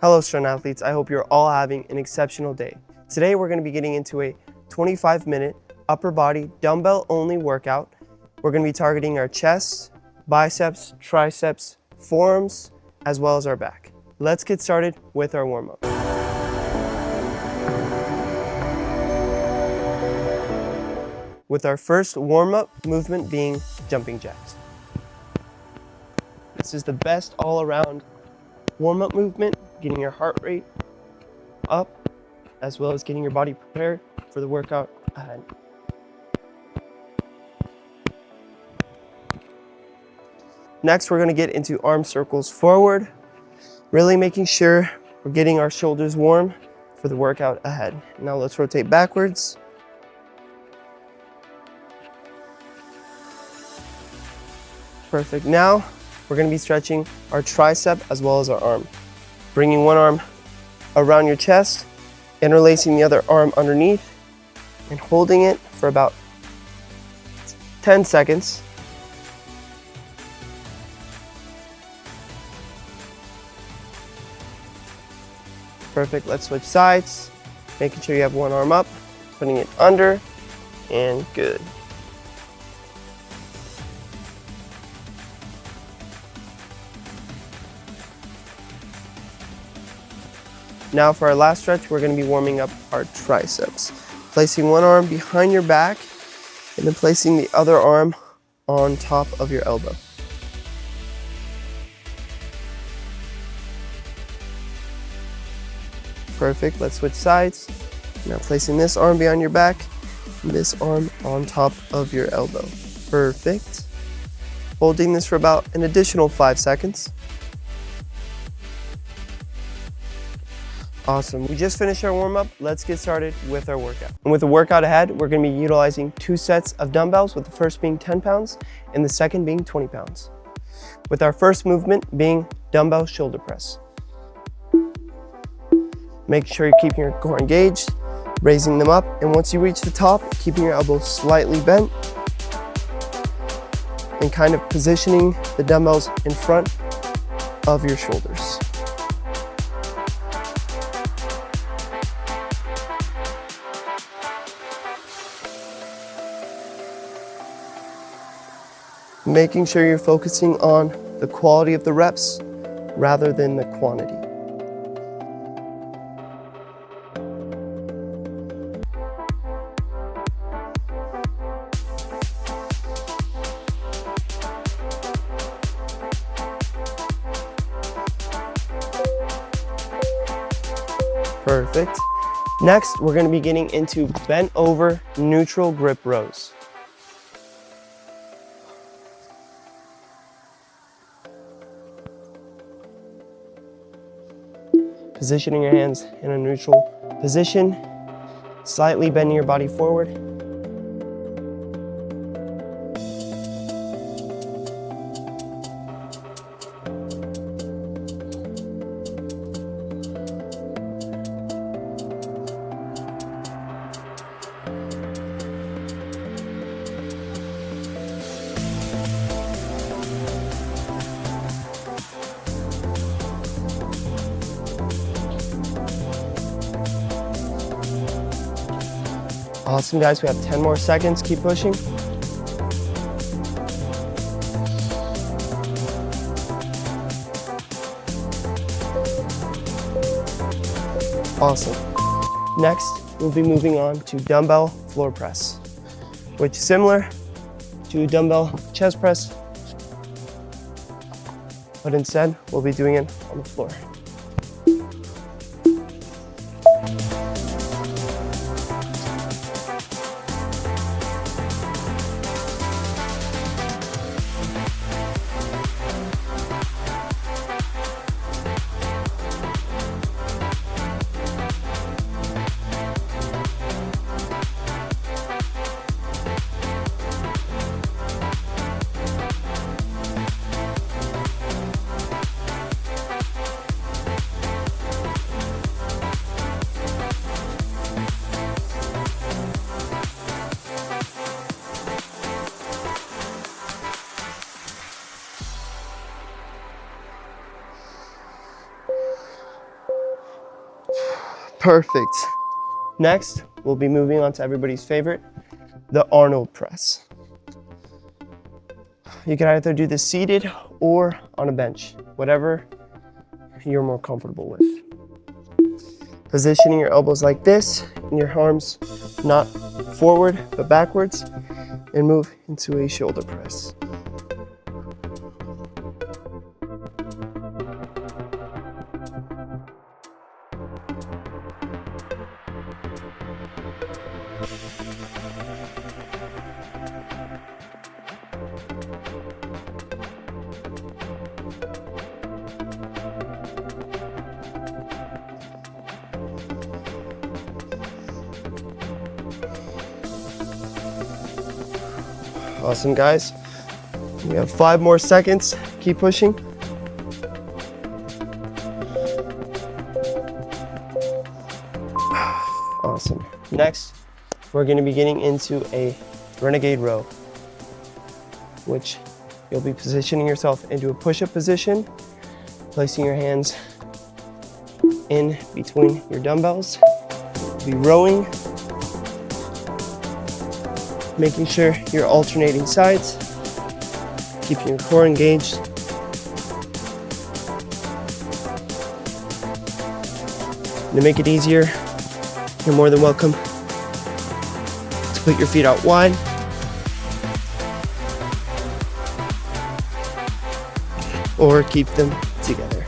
Hello Strun athletes, I hope you're all having an exceptional day. Today we're going to be getting into a 25-minute upper body dumbbell only workout. We're going to be targeting our chest, biceps, triceps, forearms, as well as our back. Let's get started with our warm-up. With our first warm-up movement being jumping jacks. This is the best all-around warm-up movement, getting your heart rate up, as well as getting your body prepared for the workout ahead. Next, we're going to get into arm circles forward, really making sure we're getting our shoulders warm for the workout ahead. Now let's rotate backwards. Perfect. Now we're going to be stretching our tricep as well as our arm. Bringing one arm around your chest, interlacing the other arm underneath, and holding it for about 10 seconds. Perfect. Let's switch sides, making sure you have one arm up, putting it under, and good. Now for our last stretch, we're going to be warming up our triceps. Placing one arm behind your back and then placing the other arm on top of your elbow. Perfect. Let's switch sides. Now placing this arm behind your back and this arm on top of your elbow. Perfect. Holding this for about an additional 5 seconds. Awesome. We just finished our warm-up. Let's get started with our workout. And with the workout ahead, we're going to be utilizing 2 sets of dumbbells, with the first being 10 pounds and the second being 20 pounds. With our first movement being dumbbell shoulder press. Make sure you're keeping your core engaged, raising them up, and once you reach the top, keeping your elbows slightly bent and kind of positioning the dumbbells in front of your shoulders. Making sure you're focusing on the quality of the reps rather than the quantity. Perfect. Next, we're going to be getting into bent over neutral grip rows. Positioning your hands in a neutral position, slightly bending your body forward. Awesome, guys. We have 10 more seconds. Keep pushing. Awesome. Next, we'll be moving on to dumbbell floor press, which is similar to dumbbell chest press, but instead, we'll be doing it on the floor. Perfect. Next, we'll be moving on to everybody's favorite, the Arnold press. You can either do this seated or on a bench, whatever you're more comfortable with. Positioning your elbows like this and your arms not forward but backwards, and move into a shoulder press. Awesome, guys. We have 5 more seconds. Keep pushing. Awesome. Next, we're going to be getting into a renegade row, which you'll be positioning yourself into a push-up position, placing your hands in between your dumbbells. You'll be rowing, making sure you're alternating sides, keeping your core engaged. To make it easier, you're more than welcome to put your feet out wide. Or keep them together.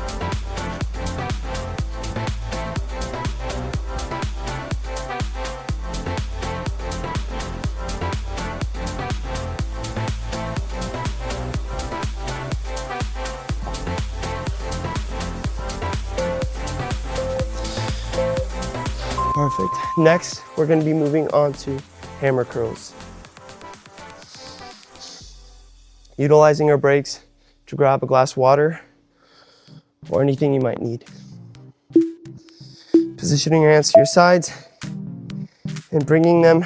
Perfect. Next, we're going to be moving on to hammer curls. Utilizing our breaks to grab a glass of water or anything you might need. Positioning your hands to your sides and bringing them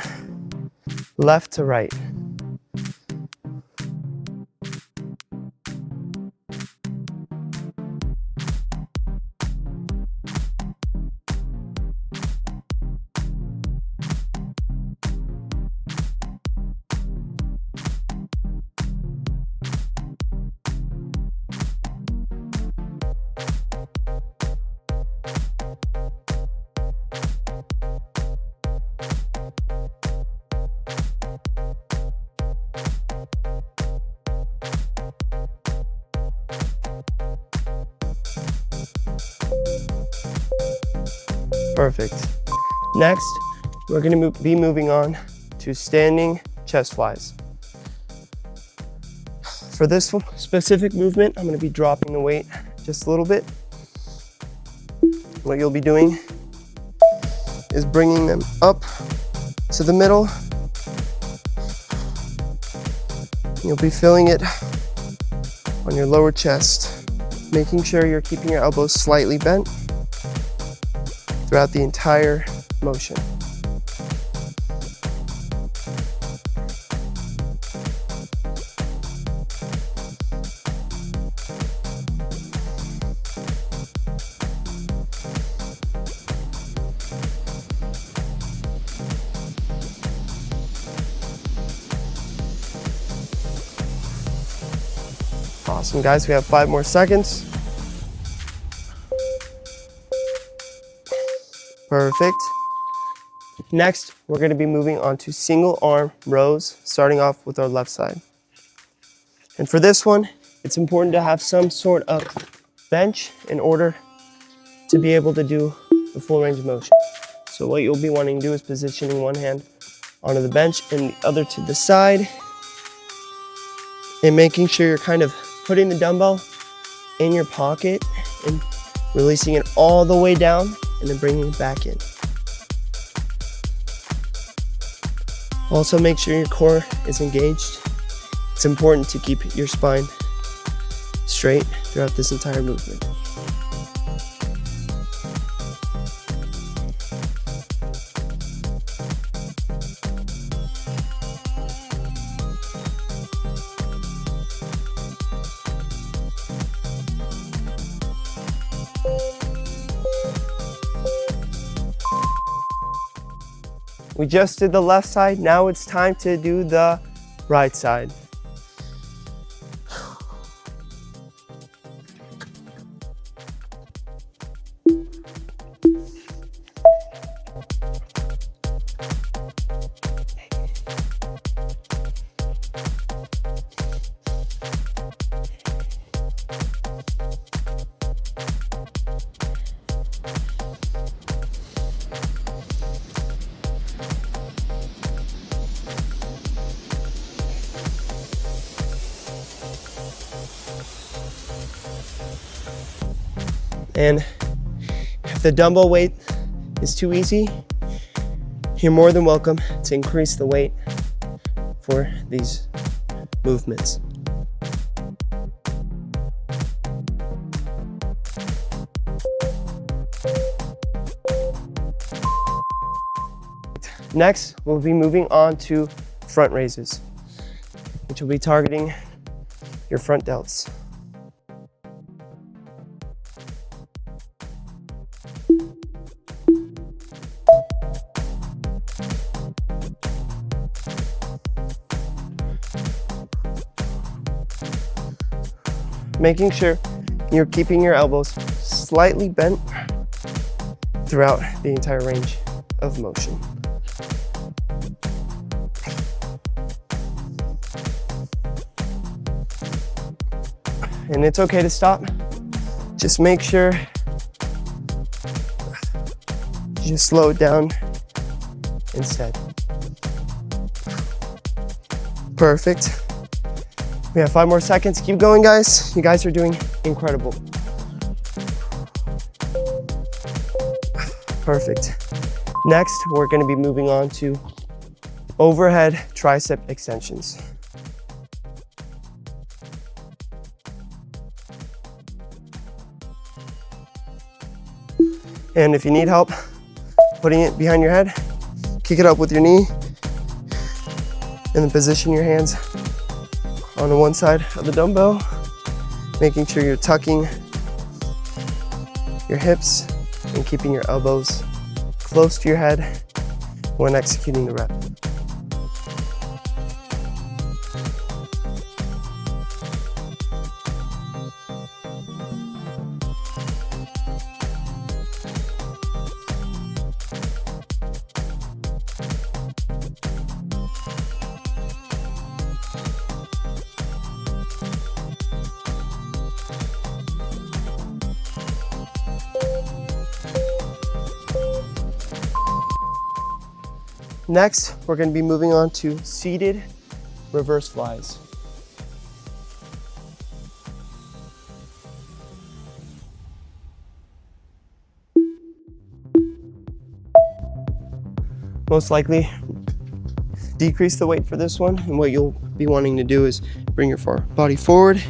left to right. Perfect. Next, we're going to be moving on to standing chest flies. For this specific movement, I'm going to be dropping the weight just a little bit. What you'll be doing is bringing them up to the middle. You'll be feeling it on your lower chest, making sure you're keeping your elbows slightly bent throughout the entire motion. Awesome, guys. We have 5 more seconds. Perfect. Next, we're going to be moving on to single arm rows, starting off with our left side. And for this one, it's important to have some sort of bench in order to be able to do the full range of motion. So what you'll be wanting to do is positioning one hand onto the bench and the other to the side, and making sure you're kind of putting the dumbbell in your pocket and releasing it all the way down and then bringing it back in. Also, make sure your core is engaged. It's important to keep your spine straight throughout this entire movement. We just did the left side. Now it's time to do the right side. And if the dumbbell weight is too easy, you're more than welcome to increase the weight for these movements. Next, we'll be moving on to front raises, which will be targeting your front delts. Making sure you're keeping your elbows slightly bent throughout the entire range of motion. And it's okay to stop. Just make sure you just slow it down instead. Perfect. We have 5 more seconds. Keep going, guys. You guys are doing incredible. Perfect. Next, we're going to be moving on to overhead tricep extensions. And if you need help putting it behind your head, kick it up with your knee and then position your hands on the one side of the dumbbell, making sure you're tucking your hips and keeping your elbows close to your head when executing the rep. Next, we're going to be moving on to seated reverse flies. Most likely decrease the weight for this one, and what you'll be wanting to do is bring your body forward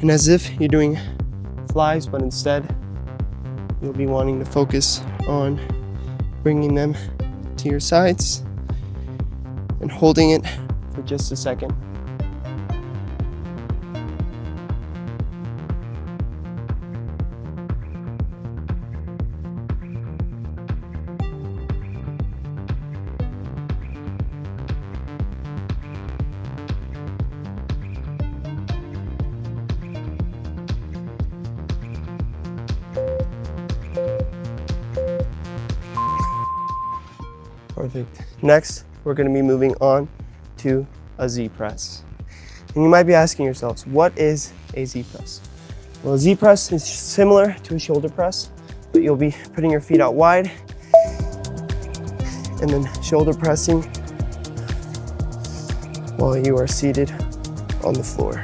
and as if you're doing flies, but instead you'll be wanting to focus on bringing them to your sides and holding it for just a second. Perfect. Next, we're going to be moving on to a Z press. And you might be asking yourselves, what is a Z press? Well, a Z press is similar to a shoulder press, but you'll be putting your feet out wide and then shoulder pressing while you are seated on the floor.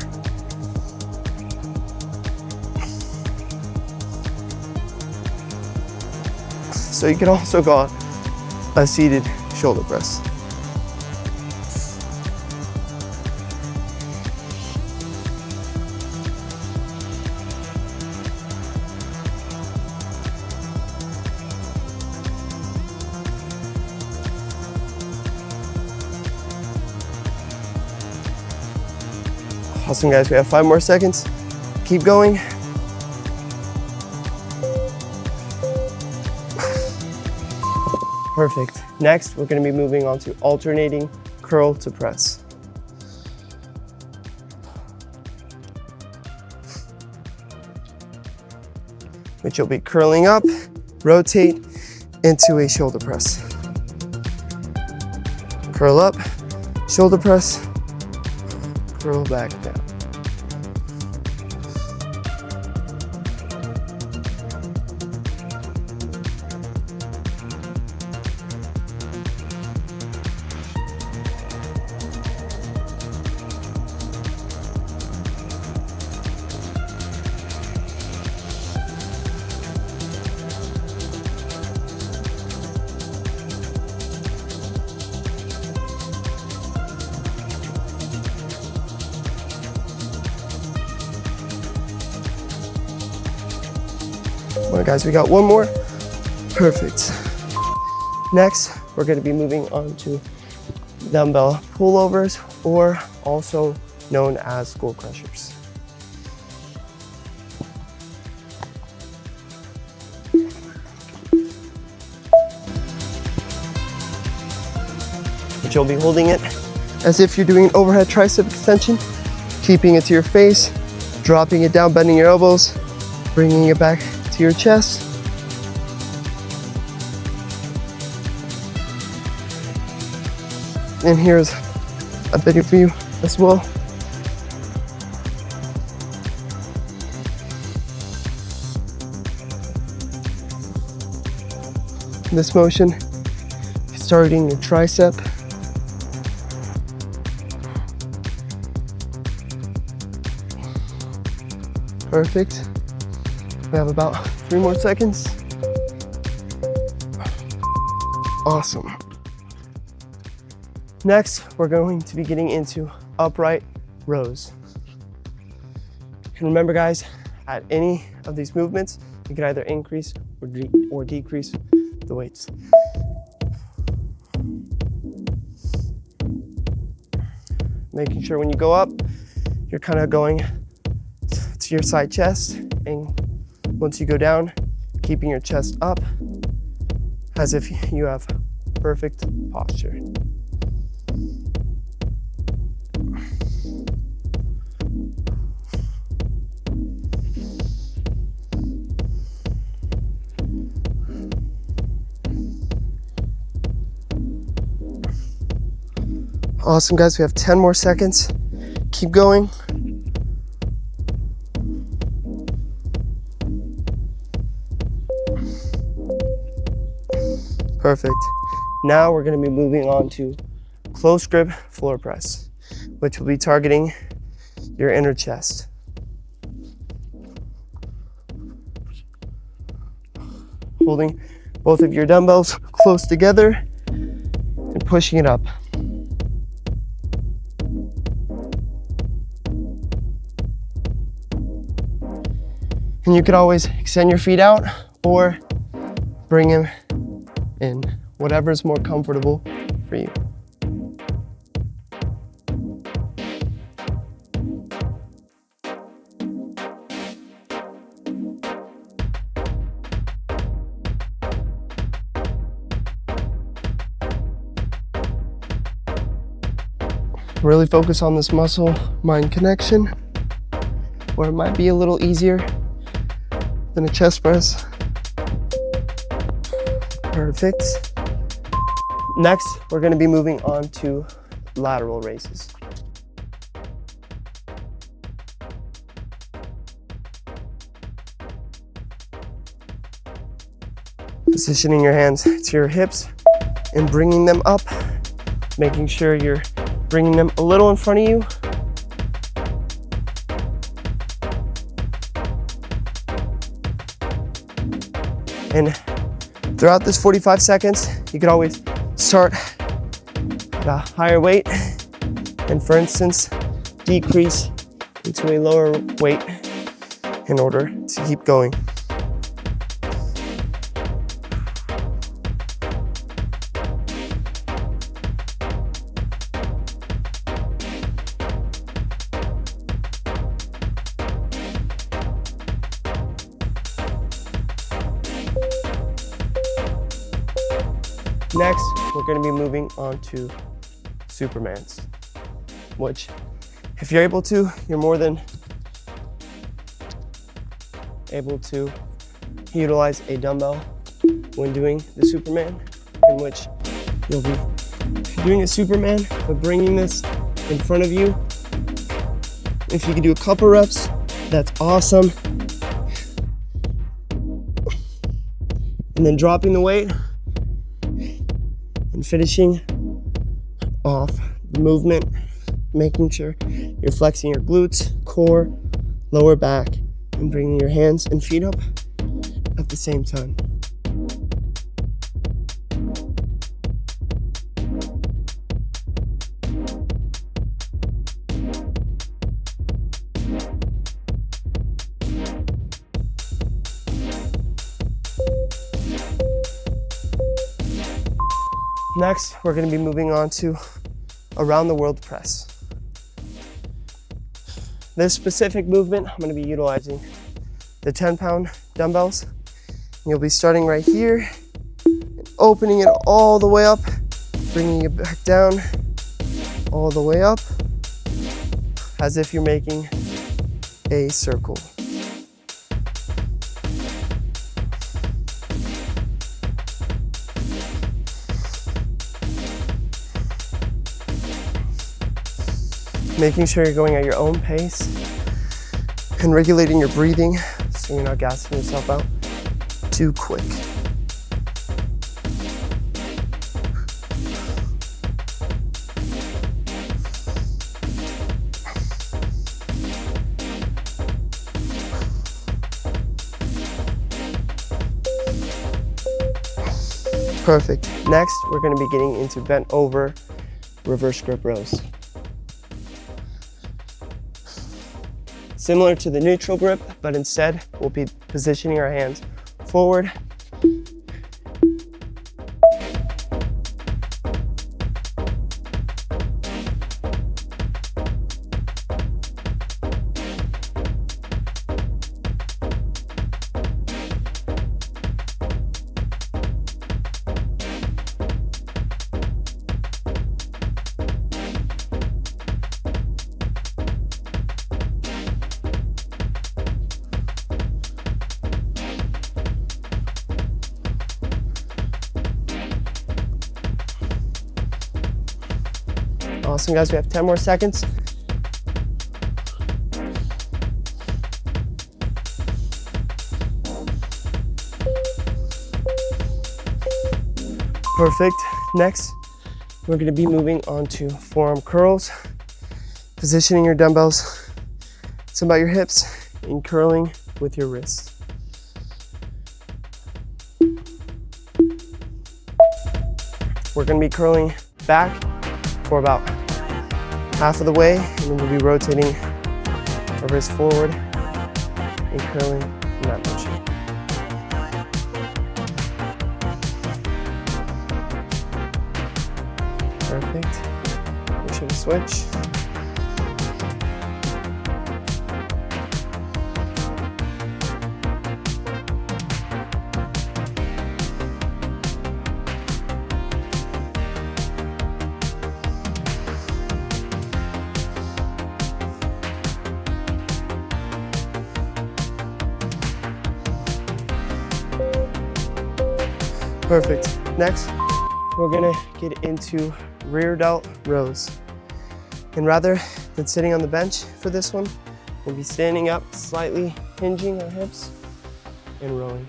So you can also call it a seated shoulder press. Awesome, guys. We have 5 more seconds. Keep going. Perfect. Next, we're going to be moving on to alternating curl to press. Which you'll be curling up, rotate into a shoulder press. Curl up, shoulder press, curl back down. All right, guys, we got one more. Perfect. Next, we're going to be moving on to dumbbell pullovers, or also known as skull crushers. But you'll be holding it as if you're doing an overhead tricep extension, keeping it to your face, dropping it down, bending your elbows, bringing it back to your chest. And here's a video for you as well. In this motion, starting your tricep. Perfect. We have about 3 more seconds. Awesome. Next, we're going to be getting into upright rows. And remember, guys, at any of these movements, you can either increase or decrease the weights. Making sure when you go up, you're kind of going to your side chest, and once you go down, keeping your chest up as if you have perfect posture. Awesome, guys, we have 10 more seconds. Keep going. Perfect. Now we're going to be moving on to close grip floor press, which will be targeting your inner chest. Holding both of your dumbbells close together and pushing it up. And you can always extend your feet out or bring them in, whatever is more comfortable for you. Really focus on this muscle-mind connection, where it might be a little easier than a chest press. Perfect. Next, we're going to be moving on to lateral raises. Positioning your hands to your hips and bringing them up, making sure you're bringing them a little in front of you. And throughout this 45 seconds, you could always start at a higher weight and, for instance, decrease into a lower weight in order to keep going. Next, we're going to be moving on to Supermans, which if you're able to, you're more than able to utilize a dumbbell when doing the Superman, in which you'll be doing a Superman, but bringing this in front of you. If you can do a couple reps, that's awesome. And then dropping the weight and finishing off the movement, making sure you're flexing your glutes, core, lower back, and bringing your hands and feet up at the same time. Next, we're going to be moving on to around the world press. This specific movement, I'm going to be utilizing the 10-pound dumbbells. And you'll be starting right here and opening it all the way up, bringing it back down, all the way up, as if you're making a circle. Making sure you're going at your own pace and regulating your breathing so you're not gassing yourself out too quick. Perfect. Next, we're going to be getting into bent over reverse grip rows. Similar to the neutral grip, but instead we'll be positioning our hands forward. Awesome, guys. We have 10 more seconds. Perfect. Next, we're going to be moving on to forearm curls, positioning your dumbbells to about your hips and curling with your wrists. We're going to be curling back for about half of the way, and then we'll be rotating our wrist forward and curling in that motion. Perfect. Make sure to switch. Perfect. Next, we're gonna get into rear delt rows. And rather than sitting on the bench for this one, we'll be standing up, slightly hinging our hips and rowing.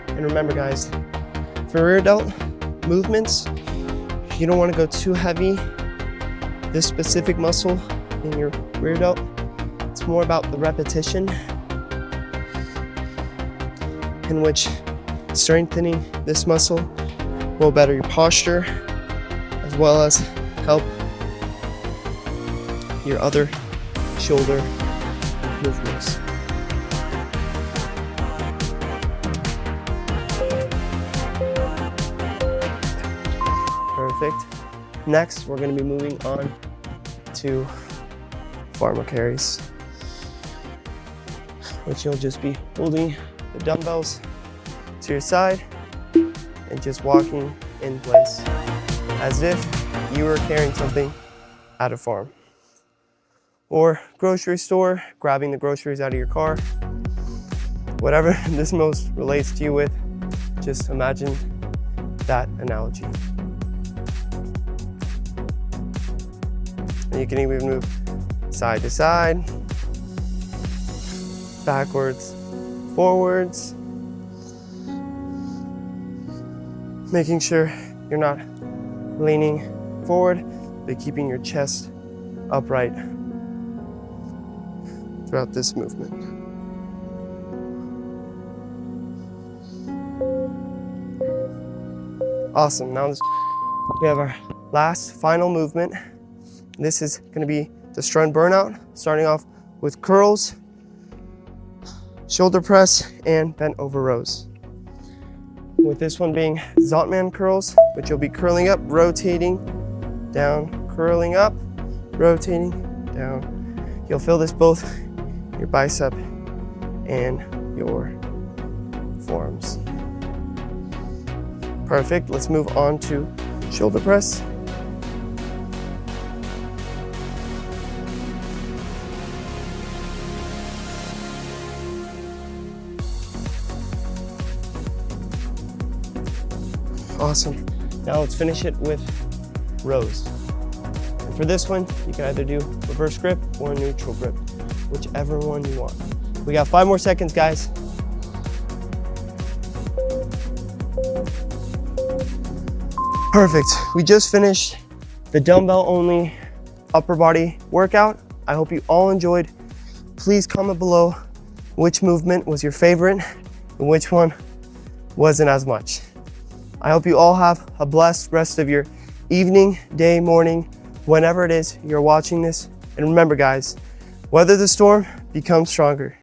And remember, guys, for rear delt movements, you don't want to go too heavy. This specific muscle in your rear delt, it's more about the repetition, in which strengthening this muscle will better your posture, as well as help your other shoulder movements. Perfect. Next, we're gonna be moving on to farmer carries, which you'll just be holding the dumbbells to your side and just walking in place as if you were carrying something at a farm or grocery store, grabbing the groceries out of your car. Whatever this most relates to you with, just imagine that analogy. And you can even move side to side, backwards, forwards, making sure you're not leaning forward, but keeping your chest upright throughout this movement. Awesome. Now we have our last final movement. This is going to be the Strun burnout, starting off with curls, shoulder press, and bent over rows. With this one being Zontman curls, which you'll be curling up, rotating down, curling up, rotating down. You'll feel this both your bicep and your forearms. Perfect. Let's move on to shoulder press. Awesome. Now let's finish it with rows. And for this one, you can either do reverse grip or neutral grip, whichever one you want. We got 5 more seconds, guys. Perfect. We just finished the dumbbell only upper body workout. I hope you all enjoyed. Please comment below which movement was your favorite and which one wasn't as much. I hope you all have a blessed rest of your evening, day, morning, whenever it is you're watching this. And remember, guys, weather the storm, become stronger.